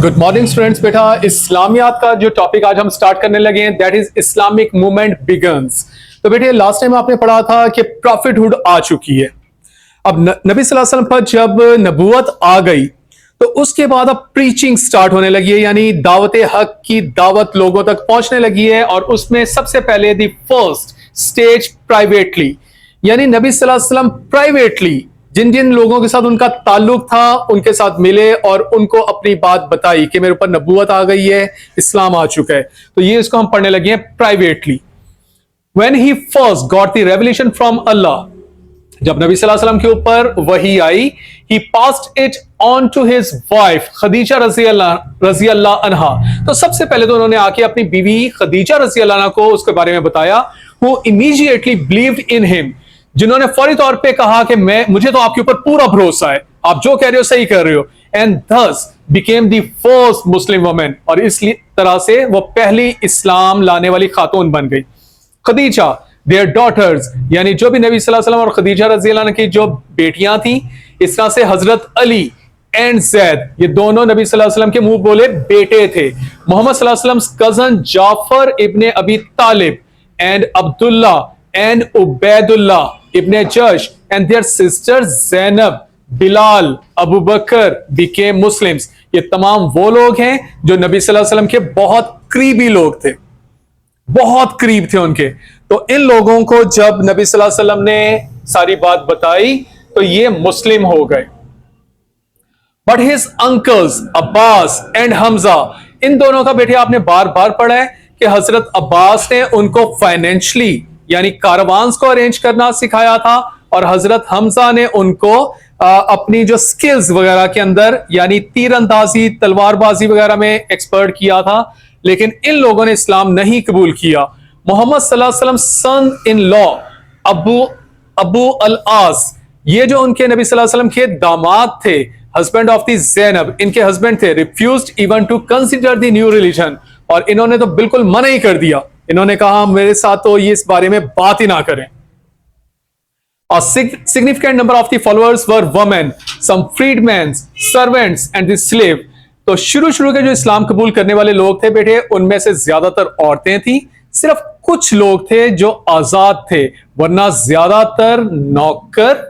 Good morning students. बेटा इस्लामियात का जो टॉपिक आज हम स्टार्ट करने लगे हैं that is Islamic movement begins. तो बेटे लास्ट टाइम आपने पढ़ा था कि प्रॉफिटहुड आ चुकी है। अब नबी सल्लल्लाहु अलैहि वसल्लम पर जब नबूवत आ गई तो उसके बाद अब प्रीचिंग स्टार्ट होने लगी है, यानी दावत हक की दावत लोगों तक पहुंचने लगी है। और उसमें सबसे पहले दी फर्स्ट स्टेज प्राइवेटली, यानी नबी सल्लल्लाहु अलैहि वसल्लम प्राइवेटली जिन जिन लोगों के साथ उनका ताल्लुक था उनके साथ मिले और उनको अपनी बात बताई कि मेरे ऊपर नबूवत आ गई है, इस्लाम आ चुका है। तो ये इसको हम पढ़ने लगे हैं privately. When he first got the revelation from Allah, जब नबी सल्लल्लाहु अलैहि वसल्लम के ऊपर वही आई, he passed it on to his wife Khadija रजी अल्लाह अन्हा। तो सबसे पहले तो उन्होंने आके अपनी बीवी खदीजा रजी अल्लाह अन्हा को उसके बारे में बताया, who immediately believed in him, जिन्होंने फौरी तौर पे कहा कि मुझे तो आपके ऊपर पूरा भरोसा है, आप जो कह रहे हो सही कर रहे हो। And thus became the first Muslim woman, और इस तरह से वो पहली इस्लाम लाने वाली खातून बन गई। खदीजा देयर डॉटर्स, यानी जो भी नबी सल्लल्लाहु अलैहि वसल्लम और खदीजा रज़ी अल्लाह अन्हा की जो बेटियां थी, इस तरह से हजरत अली एंड ज़ैद, ये दोनों नबी सल्लल्लाहु अलैहि वसल्लम के मुंह बोले बेटे थे। मोहम्मद सल्लल्लाहु अलैहि वसल्लम cousin Jafar ibn Abi Talib and Abdullah and Ubaidullah ibn Jahsh and their sister Zainab, Bilal, Abu Bakr became Muslims. ये तमाम वो लोग हैं जो नबी सल्लल्लाहु अलैहि वसल्लम के बहुत करीबी लोग थे, बहुत करीब थे उनके। तो इन लोगों को जब नबी सल्लल्लाहु अलैहि वसल्लम ने सारी बात बताई तो ये मुस्लिम हो गए। But his uncles Abbas and Hamza, इन दोनों का बेटे आपने बार बार पढ़ा है कि हजरत अब्बास ने उनको फाइनेंशियली यानी कारवांस को अरेंज करना सिखाया था, और हजरत हमजा ने उनको अपनी जो स्किल्स वगैरह के अंदर यानी तीरंदाजी तलवारबाजी वगैरह में एक्सपर्ट किया था। लेकिन इन लोगों ने इस्लाम नहीं कबूल किया। मोहम्मद सल्लल्लाहु अलैहि वसल्लम सन इन लॉ अबू अल आस, ये जो उनके नबी सल्लल्लाहु अलैहि वसल्लम के दामाद थे, हस्बैंड ऑफ दी ज़ैनब, इनके हस्बैंड थे, refused even to consider the new religion, और इन्होंने तो बिल्कुल मना ही कर दिया। इन्होंने कहा मेरे साथ तो ये इस बारे में बात ही ना करें। A significant number of the followers were women, some freedmen, servants and the slave. तो शुरू के जो इस्लाम कबूल करने वाले लोग थे बेटे, उनमें से ज्यादातर औरतें थी, सिर्फ कुछ लोग थे जो आजाद थे, वरना ज्यादातर नौकर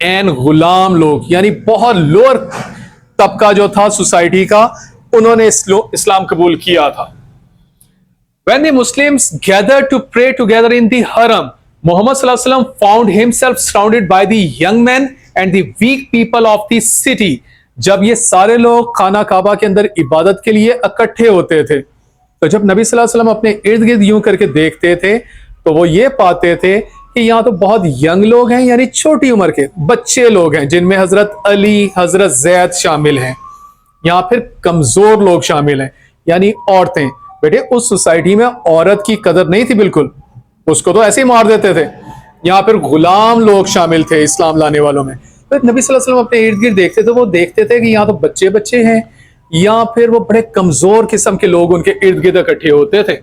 एंड गुलाम लोग, यानी बहुत लोअर तबका जो था सोसाइटी का, उन्होंने इस्लाम कबूल किया था। When the Muslims gathered to pray together in the haram, Muhammad sallallahu alaihi wasallam found himself surrounded by the young men and the weak people of the city. जब ये सारे लोग खाना काबा के अंदर इबादत के लिए इकट्ठे होते थे, तो जब नबी सल्लल्लाहु अलैहि वसल्लम अपने इर्द गिर्द यूं करके देखते थे तो वो ये पाते थे कि यहाँ तो बहुत यंग लोग हैं, यानी छोटी उम्र के बच्चे लोग हैं, जिनमें हजरत अली, हजरत ज़ैद शामिल हैं, या फिर कमजोर लोग शामिल हैं, यानी औरतें। बेटे उस सोसाइटी में औरत की कदर नहीं थी बिल्कुल, उसको तो ऐसे ही मार देते थे। यहाँ फिर गुलाम लोग शामिल थे इस्लाम लाने वालों में। तो नबी सल्लल्लाहु अलैहि वसल्लम अपने इर्द गिर्द देखते थे, वो देखते थे कि यहाँ तो बच्चे बच्चे हैं, या फिर वो बड़े कमजोर किस्म के लोग उनके इर्द गिर्द इकट्ठे होते थे।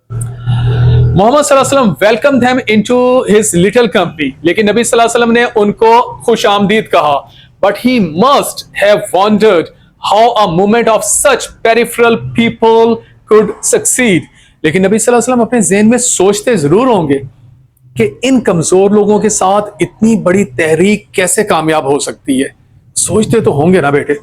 मोहम्मद सल्लल्लाहु अलैहि वसल्लम welcome them into his little company, लेकिन नबी सल्लल्लाहु अलैहि वसल्लम ने उनको खुश आमदीद कहा। But he must have wondered how a movement of such peripheral people could succeed. लेकिन नबी सल्लल्लाहु अलैहि वसल्लम अपने ज़हन में सोचते जरूर होंगे कि इन कमजोर लोगों के साथ इतनी बड़ी तहरीक कैसे कामयाब हो सकती है, सोचते तो होंगे ना बेटे।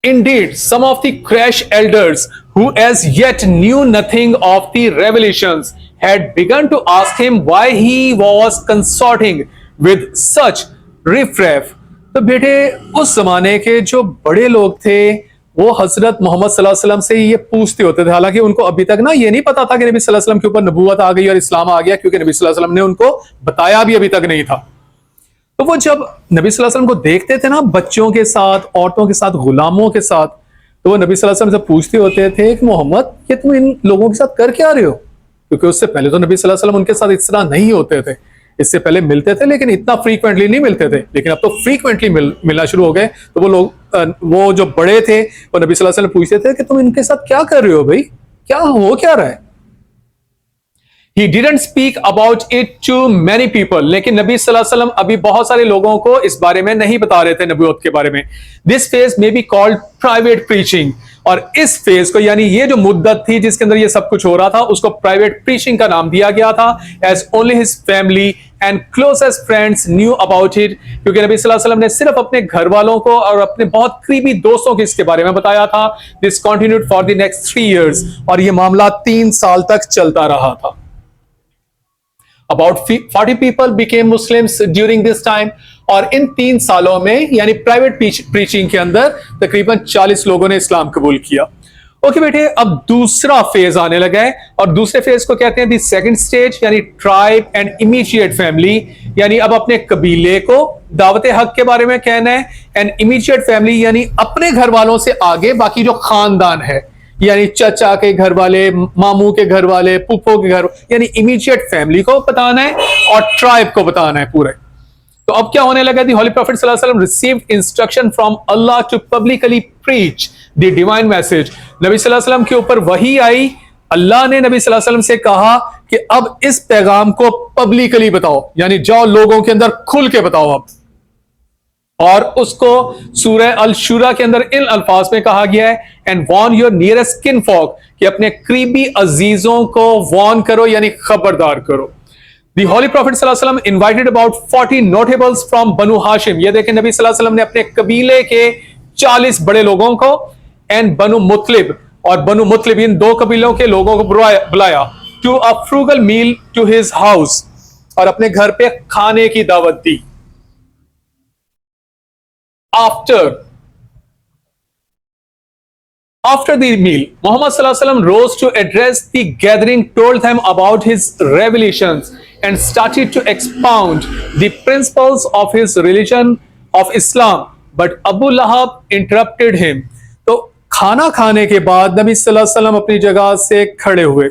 Indeed, some of the Quraysh elders who as yet knew nothing of the revelations had begun to ask him why he was consorting with such riffraff. तो बेटे उस जमाने के जो बड़े लोग थे वो हजरत मोहम्मद सल्लल्लाहु अलैहि वसल्लम से ये पूछते होते थे। हालांकि उनको अभी तक ना ये नहीं पता था कि नबी सल्लल्लाहु अलैहि वसल्लम के ऊपर नबूवत आ गई और इस्लाम आ गया, क्योंकि नबी सल्लल्लाहु अलैहि वसल्लम ने उनको बताया भी अभी तक नहीं था। तो वो जब नबी सल्लल्लाहु अलैहि वसल्लम को देखते थे ना, बच्चों के साथ, औरतों के साथ, गुलामों के साथ, तो वो नबी सल्लल्लाहु अलैहि वसल्लम से पूछते होते थे कि मोहम्मद ये तुम इन लोगों के साथ कर क्या रहे हो, क्योंकि उससे पहले तो नबी सल्लल्लाहु अलैहि वसल्लम उनके साथ इस तरह नहीं होते थे। इससे पहले मिलते थे लेकिन इतना फ्रीक्वेंटली नहीं मिलते थे, लेकिन अब तो फ्रीक्वेंटली मिलना शुरू हो गए। तो वो लोग, वो जो बड़े थे वो नबी सल्लल्लाहु अलैहि वसल्लम पूछते थे कि तुम इनके साथ क्या कर रहे हो भाई, क्या हो क्या रहा है। He didn't speak about it to many people. लेकिन नबी सल्लल्लाहु अलैहि वसल्लम अभी बहुत सारे लोगों को इस बारे में नहीं बता रहे थे नबूवत के बारे में. This phase may be called private preaching. और इस फेज को यानी ये जो मुद्दत थी जिसके अंदर ये सब कुछ हो रहा था उसको प्राइवेट प्रीचिंग का नाम दिया गया था. As only his family and closest friends knew about it. क्योंकि नबी सल्लल्लाहु अलैहि वसल्लम ने सिर्फ अपने घर वालों को और अपने बहुत करीबी दोस्तों को इसके बारे में बताया था. This continued for the next 3 years. और ये मामला 3 साल तक चलता रहा था. About 40 people became Muslims during this time. और इन 3 सालों में यानी प्राइवेट प्रीचिंग के अंदर तकरीबन 40 लोगों ने इस्लाम कबूल किया. ओके बेटे, अब दूसरा फेज आने लगा है और दूसरे फेज को कहते हैं दी सेकंड स्टेज यानी ट्राइब एंड इमीडिएट फैमिली. यानी अब अपने कबीले को दावत हक के बारे में कहना है. एंड इमीडिएट फैमिली यानी अपने घर वालों से आगे बाकी जो खानदान है यानी चचा के घर वाले, मामू के घर वाले, पुप्पो के घर, यानी इमीडिएट फैमिली को बताना है और ट्राइब को बताना है पूरे. तो अब क्या होने लगा? दी होली प्रॉफिट सल्लल्लाहु अलैहि वसल्लम received instruction from Allah to publicly preach the divine message. नबी सल्लल्लाहु अलैहि वसल्लम के ऊपर वही आई. अल्लाह ने नबी सल्लल्लाहु अलैहि वसल्लम से कहा कि अब इस पैगाम को पब्लिकली बताओ, यानी जाओ लोगों के अंदर खुल के बताओ अब. और उसको सूरह अल शूरा के अंदर इन अल्फाज में कहा गया है, एंड वॉर्न योर नियरेस्ट किनफॉक, कि अपने करीबी अजीजों को वॉर्न करो यानी खबरदार करो. The Holy Prophet सल्लल्लाहु अलैहि वसल्लम invited about 40 notables from Banu Hashim. ये देखें नबी सल्लल्लाहु अलैहि वसल्लम ने अपने कबीले के 40 बड़े लोगों को एंड बनु मुतलिब, और बनु मुतलिब इन 2 कबीलों के लोगों को बुलाया to a frugal meal to his house, और अपने घर पे खाने की दावत दी. After the meal, Muhammad sallallahu alaihi wasallam rose to address the gathering, told them about his revelations, and started to expound the principles of his religion of Islam. But Abu Lahab interrupted him. तो खाना खाने के बाद नबी सल्लल्लाहु अलैहि वसल्लम अपनी जगह से खड़े हुए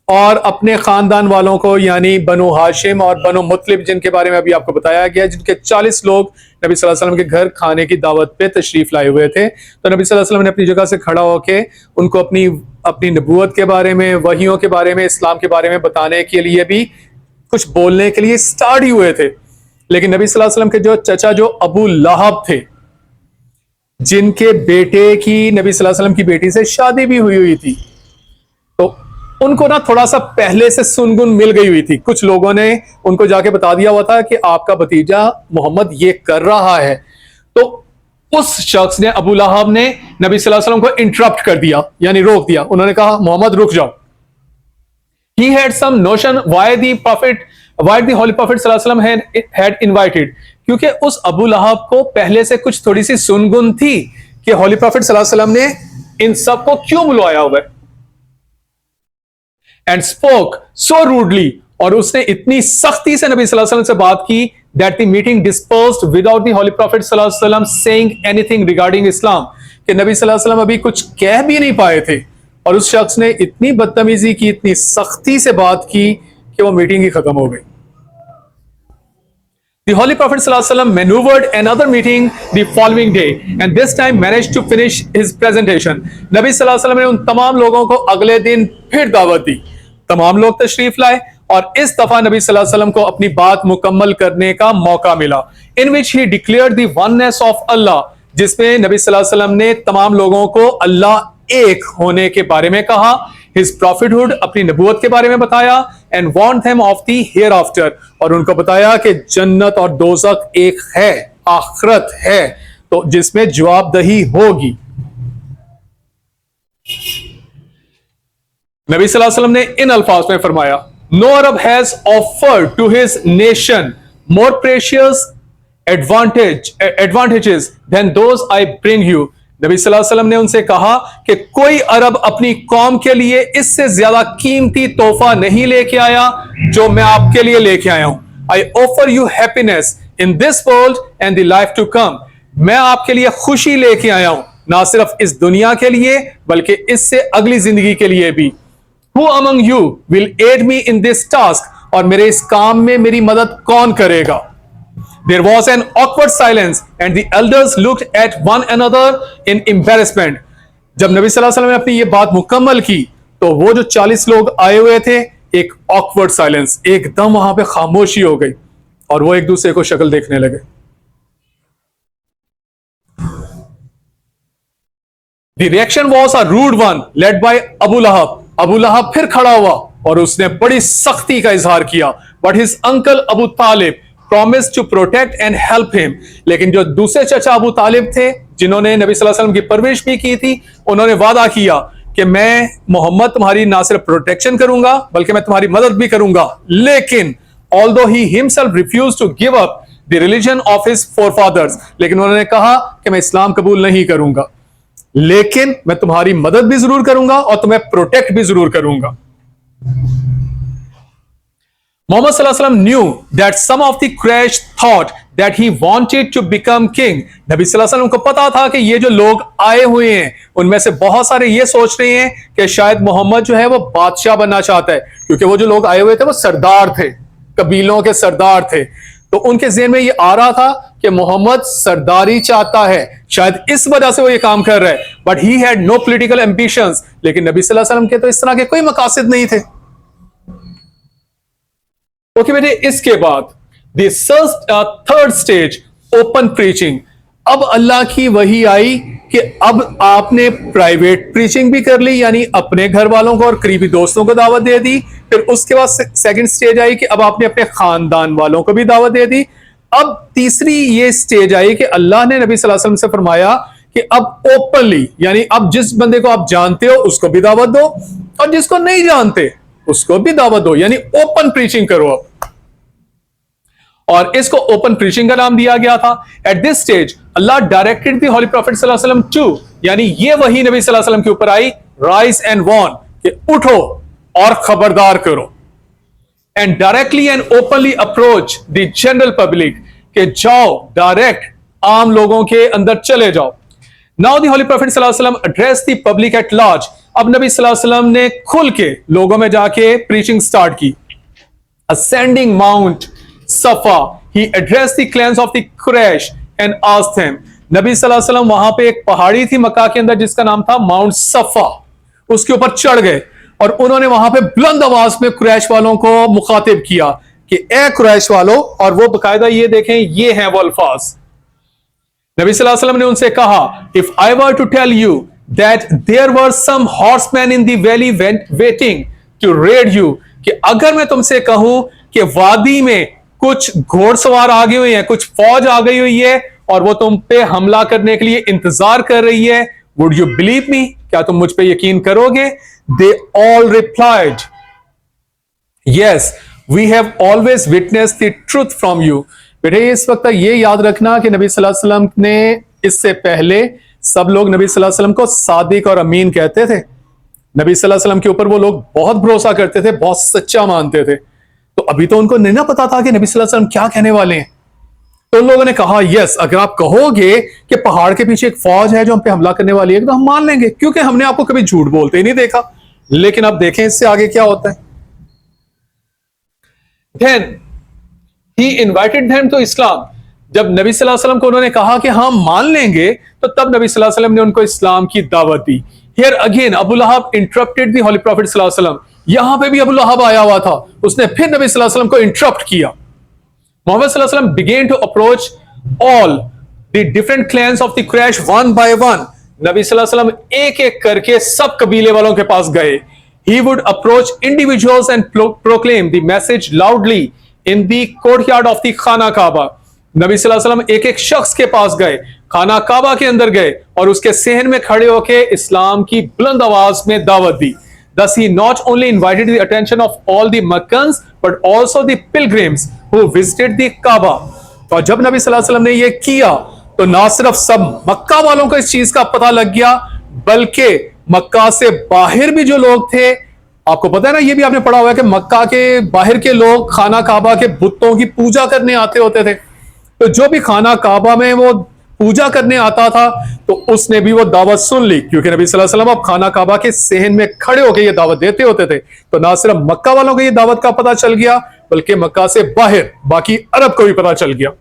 और अपने खानदान वालों को यानी बनु हाशिम और बनु मुतलिब, जिनके बारे में अभी आपको बताया गया, जिनके 40 लोग नबी सल्लल्लाहु अलैहि वसल्लम के घर खाने की दावत पे तशरीफ लाए हुए थे. तो नबी सल्लल्लाहु अलैहि वसल्लम ने अपनी जगह से खड़ा होके उनको अपनी नबूवत के बारे में, वहियों के बारे में, इस्लाम के बारे में बताने के लिए भी कुछ बोलने के लिए स्टार्ट ही हुए थे. लेकिन नबी सल्लल्लाहु अलैहि वसल्लम के जो चचा जो अबू लहब थे, जिनके बेटे की नबी सल्लल्लाहु अलैहि वसल्लम की बेटी से शादी भी हुई थी, तो उनको ना थोड़ा सा पहले से सुनगुन मिल गई हुई थी. कुछ लोगों ने उनको जाके बता दिया हुआ था कि आपका भतीजा मोहम्मद ये कर रहा है. तो उस शख्स ने, अबू लहब ने, नबी सल्लल्लाहु अलैहि वसल्लम को इंटरप्ट कर दिया यानी रोक दिया. उन्होंने कहा मोहम्मद रुक जाओ. He had some notion why the Holy Prophet सल्लल्लाहु अलैहि वसल्लम had invited. क्योंकि उस अबू लहब को पहले से कुछ थोड़ी सी सुनगुन थी कि होली प्रॉफिट सल्लल्लाहु अलैहि वसल्लम ने इन सब को क्यों बुलवाया हुआ है. And spoke so rudely, और उसने इतनी सख्ती से नबी सल्लल्लाहु अलैहि वसल्लम से बात की that the meeting dispersed without the Holy Prophet सल्लल्लाहु अलैहि वसल्लम saying anything regarding Islam. कि नबी सल्लल्लाहु अलैहि वसल्लम अभी कुछ कह भी नहीं पाए थे और उस शख्स ने इतनी बदतमीजी की, इतनी सख्ती से बात की कि वो मीटिंग ही खत्म हो गई. The Holy Prophet सल्लल्लाहु अलैहि वसल्लम maneuvered another meeting the following day and this time managed to finish his presentation. नबी सल्लल्लाहु अलैहि वसल्लम ने उन तमाम लोगों को अगले दिन फिर दावत दी. तमाम लोग तशरीफ लाए और इस दफा नबी सल्लल्लाहु अलैहि वसल्लम को अपनी बात मुकम्मल करने का मौका मिला. In which he declared the oneness of Allah, जिसमें नबी सल्लल्लाहु अलैहि वसल्लम ने तमाम लोगों को अल्लाह एक होने के बारे में कहा, his prophethood, अपनी नबूवत के बारे में बताया, and warned them of the hereafter, और उनको बताया कि जन्नत और दोज़ख एक है, आखिरत है, तो जिसमें जवाबदही होगी. नबी सल्लल्लाहु अलैहि वसल्लम ने इन अल्फाज में फरमाया, no Arab has offered to his nation more precious advantages than those I bring you. नबी सल्लल्लाहु अलैहि वसल्लम ने उनसे कहा कि कोई अरब अपनी कौम के लिए इससे ज्यादा कीमती तोहफा नहीं लेके आया जो मैं आपके लिए लेके आया हूं. I offer you happiness in this world and the life to come. मैं आपके लिए खुशी लेके आया हूं, ना सिर्फ इस दुनिया के लिए बल्कि इससे अगली जिंदगी के लिए भी. Who among you will aid me in this task? और मेरे इस काम में मेरी मदद कौन करेगा? There was an awkward silence and the elders looked at one another in embarrassment. जब नबी सल्लल्लाहु अलैहि वसल्लम ने अपनी ये बात मुकम्मल की तो वो जो 40 लोग आए हुए थे एक ऑकवर्ड साइलेंस, एकदम वहां पे खामोशी हो गई और वो एक दूसरे को शक्ल देखने लगे. The reaction was a rude one, led by Abu लहब. Abu लहब फिर खड़ा हुआ और उसने बड़ी सख्ती का इजहार किया. But his uncle Abu Talib promised to protect and help him. लेकिन जो दूसरे चचा अबू तालिब थे, जिन्होंने नबी सल्लल्लाहु अलैहि वसल्लम की परवरिश भी की थी, उन्होंने वादा किया कि मैं मोहम्मद तुम्हारी ना सिर्फ प्रोटेक्शन करूंगा बल्कि मैं तुम्हारी मदद भी करूंगा. लेकिन although he himself refused to give up the religion of his forefathers, लेकिन उन्होंने कहा कि मैं इस्लाम कबूल नहीं करूंगा, लेकिन मैं तुम्हारी मदद भी जरूर करूंगा और तुम्हें प्रोटेक्ट भी जरूर करूंगा. Muhammad sallallahu alaihi wasallam knew that some of the Quraysh thought that he wanted to become king. नबी सल्लल्लाहु अलैहि वसल्लम को पता था कि ये जो लोग आए हुए हैं उनमें से बहुत सारे ये सोच रहे हैं कि शायद मोहम्मद जो है वो बादशाह बनना चाहता है, क्योंकि वो जो लोग आए हुए थे वो सरदार थे, कबीलों के सरदार थे. तो उनके ज़हन में ये आ रहा था कि मोहम्मद सरदारी चाहता है, शायद इस वजह से वो ये काम कर रहा है. But he had no political ambitions. लेकिन नबी सल्लल्लाहु अलैहि वसल्लम के तो इस तरह के कोई मकासद नहीं थे. ओके बेटे, इसके बाद थर्ड स्टेज, ओपन प्रीचिंग. अब अल्लाह की वही आई कि अब आपने प्राइवेट प्रीचिंग भी कर ली, यानी अपने घर वालों को और करीबी दोस्तों को दावत दे दी. फिर उसके बाद सेकंड स्टेज आई कि अब आपने अपने खानदान वालों को भी दावत दे दी. अब तीसरी ये स्टेज आई कि अल्लाह ने नबी सल्लल्लाहु अलैहि वसल्लम से फरमाया कि अब ओपनली, यानी अब जिस बंदे को आप जानते हो उसको भी दावत दो और जिसको नहीं जानते उसको भी दावत दो, यानी ओपन प्रीचिंग करो. अब और इसको ओपन प्रीचिंग का नाम दिया गया था. At this stage Allah directed the holy prophet सल्लल्लाहु अलैहि वसल्लम टू, यानी ये वही नबी सल्लल्लाहु अलैहि वसल्लम के ऊपर आई, राइज एंड वॉर्न, कि उठो और खबरदार करो. And directly and openly approach the general public, कि जाओ डायरेक्ट आम लोगों के अंदर चले जाओ. नाउ द होली प्रॉफिट सल्लल्लाहु अलैहि वसल्लम address the public at large. अब नबी सल्लल्लाहु अलैहि वसल्लम ने खुल के लोगों में जाके प्रीचिंग स्टार्ट की. असेंडिंग माउंट सफा, he addressed the clans of the Quraysh and asked them. नबी सल्लल्लाहु अलैहि वसल्लम वहां पे एक पहाड़ी थी मक्का के अंदर जिसका नाम था माउंट सफा, उसके ऊपर चढ़ गए और उन्होंने वहां पे बुलंद आवाज में कुरैश वालों को मुखातिब किया कि ए कुरैश वालों, और वो बकायदा ये देखें, ये हैं वो अल्फाज. नबी सल्लल्लाहु अलैहि वसल्लम ने उनसे कहा, if I were to tell you that there were some horsemen in the valley waiting to raid you, कि अगर मैं तुमसे कहूं कि वादी में कुछ घोड़सवार आ गए हुए हैं, कुछ फौज आ गई हुई है और वो तुम पे हमला करने के लिए इंतजार कर रही है, वुड यू बिलीव मी, क्या तुम मुझ पे यकीन करोगे? They all replied, yes we have always witnessed the truth from you. बेटे इस वक्त ये याद रखना कि नबी सल्लल्लाहु अलैहि वसल्लम ने इससे पहले सब लोग नबी सल्लल्लाहु अलैहि वसल्लम को सादिक और अमीन कहते थे. नबी सल्लल्लाहु अलैहि वसल्लम के ऊपर वो लोग बहुत भरोसा करते थे, बहुत सच्चा मानते थे. तो अभी तो उनको नहीं ना पता था कि नबी सल्लल्लाहु अलैहि वसल्लम क्या कहने वाले हैं. तो उन लोगों ने कहा, यस अगर आप कहोगे कि पहाड़ के पीछे एक फौज है जो हम पे हमला करने वाली है तो हम मान लेंगे, क्योंकि हमने आपको कभी झूठ बोलते ही नहीं देखा. लेकिन अब देखें इससे आगे क्या होता है. Then he invited them to Islam. जब नबी सल्लल्लाहु अलैहि वसल्लम को उन्होंने कहा कि हाँ मान लेंगे, तो तब नबी सल्लल्लाहु अलैहि वसल्लम ने उनको इस्लाम की दावत दी. Here again Abu Lahab interrupted the holy prophet सल्लल्लाहु अलैहि वसल्लम. यहां पे भी अबू लहब आया हुआ था, उसने फिर नबी सल्लल्लाहु अलैहि वसल्लम को इंटरप्ट किया. मोहम्मद सल्लल्लाहु अलैहि वसल्लम began to approach all the different clans of the Quraysh one by one. नबी सल्लल्लाहु अलैहि वसल्लम एक एक करके सब कबीले वालों के पास गए. He would approach individuals and proclaim the message loudly in the courtyard of the खाना काबा. नबी सल्लल्लाहु अलैहि वसल्लम एक एक शख्स के पास गए, खाना काबा के अंदर गए और उसके सहन में खड़े होकर इस्लाम की बुलंद आवाज में दावत दी. Thus he not only invited the attention of all the Makkans but also the pilgrims who visited the Kaaba. तो जब नबी सल्लल्लाहु अलैहि वसल्लम ने ये किया तो ना सिर्फ सब मक्का वालों को इस चीज का पता लग गया, बल्कि मक्का से बाहर भी जो लोग थे, आपको पता है ना, ये भी आपने पढ़ा हुआ है कि मक्का के बाहर के लोग खाना काबा के बुतों की पूजा करने आते होते थे. तो जो भी खाना काबा में वो पूजा करने आता था तो उसने भी वो दावत सुन ली, क्योंकि नबी सल्लल्लाहु अलैहि वसल्लम अब खाना काबा के सहन में खड़े होकर ये दावत देते होते थे. तो ना सिर्फ मक्का वालों को ये दावत का पता चल गया, बल्कि मक्का से बाहर बाकी अरब को भी पता चल गया.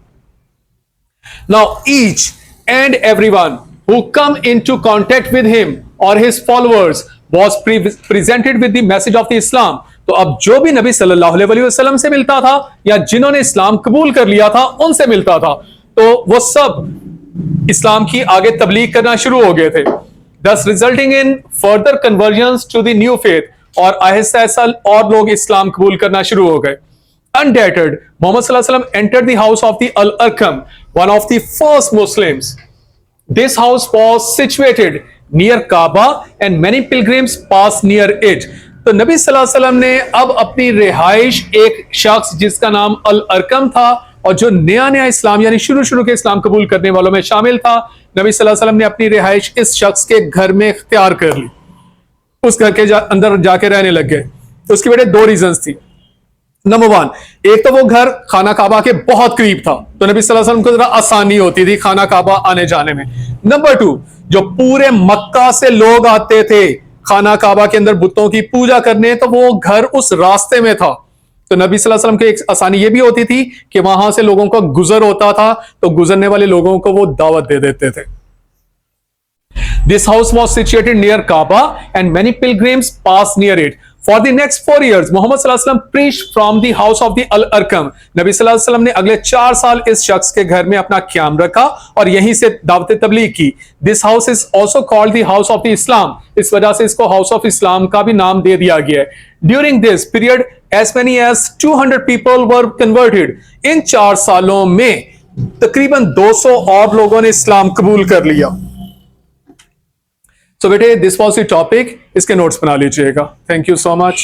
Now each and everyone who come into contact with him or his followers was presented with the message of the Islam. تو اب جو بھی نبی صلی اللہ علیہ وسلم سے ملتا تھا یا جنہوں نے اسلام قبول کر لیا تھا ان سے ملتا تھا تو وہ سب اسلام کی آگے تبلیغ کرنا شروع ہو گئے تھے. thus resulting in further conversions to the new faith, اور آہستہ آہستہ اور لوگ اسلام قبول کرنا شروع ہو گئے. Undated, Muhammad صلی اللہ علیہ وسلم entered the house of the Al-Arqam, one of the first Muslims. This house was situated near Kaaba and many pilgrims passed near it. تو نبی صلی اللہ علیہ وسلم نے اب اپنی رہائش ایک شخص جس کا نام الارقم تھا اور جو نیا نیا اسلام یعنی شروع کے اسلام قبول کرنے والوں میں شامل تھا، نبی صلی اللہ علیہ وسلم نے اپنی رہائش اس شخص کے گھر میں اختیار کر لی، اس گھر کے اندر جا کے رہنے لگ گئے. اس کی وجہ دو ریزنز تھی. نمبر 1، ایک تو وہ گھر خانہ کعبہ کے بہت قریب تھا تو نبی صلی اللہ علیہ وسلم کو ذرا آسانی ہوتی تھی خانہ کعبہ آنے جانے میں. نمبر 2، جو پورے مکہ سے لوگ آتے تھے خانہ کعبہ کے اندر بتوں کی پوجا کرنے تو وہ گھر اس راستے میں تھا تو نبی صلی اللہ علیہ وسلم کی ایک آسانی یہ بھی ہوتی تھی کہ وہاں سے لوگوں کا گزر ہوتا تھا تو گزرنے والے لوگوں کو وہ دعوت دے دیتے تھے. This house was situated near Kaaba and many pilgrims passed near it. For the next 4 years, Muhammad صلی اللہ علیہ وسلم preached from the house of the Al-Arqam. نبی صلی اللہ علیہ وسلم نے اگلے 4 سال اس شخص کے گھر میں اپنا قیام رکھا اور یہیں سے دعوت تبلیغ کی. This house is also called the house of the Islam. اس وجہ سے اس کو house of Islam کا بھی نام دے دیا گیا ہے. During this period, as many as 200 people were converted. ان 4 سالوں میں تقریباً 200 اور لوگوں نے اسلام قبول کر لیا. So بیٹے this was the topic. اس کے نوٹس بنا لیجئے گا. Thank you so much.